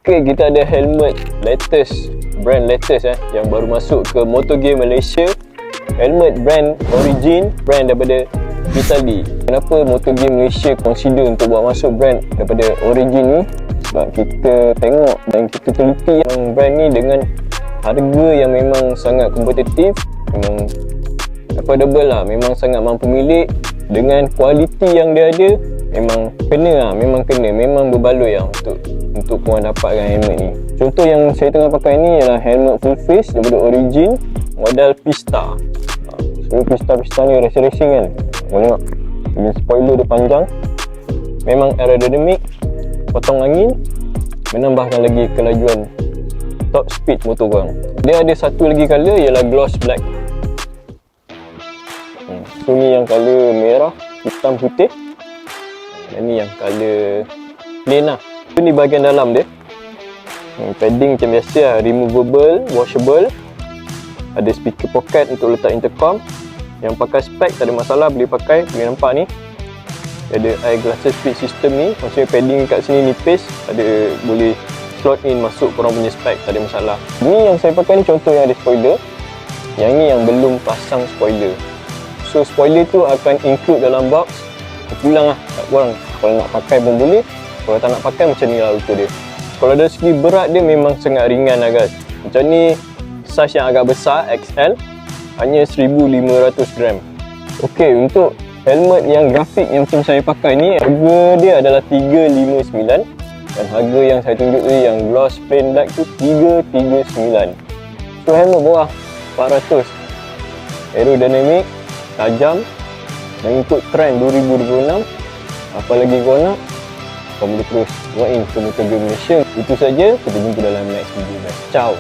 Okay, kita ada helmet latest, brand latest yang baru masuk ke MotoGame Malaysia. Helmet brand Origin, brand daripada Italy. Kenapa MotoGame Malaysia consider untuk buat masuk brand daripada Origin ni? Sebab kita tengok dan kita teliti yang brand ni dengan harga yang memang sangat kompetitif, memang affordable lah, memang sangat mampu milik. Dengan kualiti yang dia ada, memang memang berbaloi lah untuk korang dapatkan helmet ni. Contoh yang saya tengah pakai ni ialah helmet full face daripada Origin, model Pista. So Pista ni racing kan, korang tengok dengan spoiler dia panjang, memang aerodynamic, potong angin, menambahkan lagi kelajuan top speed motor korang. Dia ada satu lagi colour ialah gloss black. So ni yang colour merah, hitam, putih. Dan ni yang colour plain lah. So ni bahagian dalam dia. Padding macam biasa lah, removable, washable. Ada speaker pocket untuk letak intercom. Yang pakai spek tak ada masalah, boleh pakai. Boleh nampak ni, ada eyeglasses speed system ni. Maksudnya padding kat sini nipis, ada boleh slot in masuk korang punya spek, tak ada masalah. Ni yang saya pakai ni contoh yang ada spoiler. Yang ni yang belum pasang spoiler. So spoiler tu akan include dalam box. Pulang lah kat korang. Kalau nak pakai pun boleh, kalau tak nak pakai macam ni lah rupa dia. Kalau dari segi berat dia memang sangat ringan lah guys. Macam ni size yang agak besar XL, hanya 1500 gram. Ok, untuk helmet yang grafik yang macam saya pakai ni, harga dia adalah 359. Dan harga yang saya tunjuk tu yang gloss plain black tu 339. So helmet bawah 400. Aerodynamic, tajam, mengikut trend 2026. Apa lagi kau nak, kau boleh terus walk in ke MotoGame Malaysia. Itu saja, kita jumpa dalam next video guys. Ciao.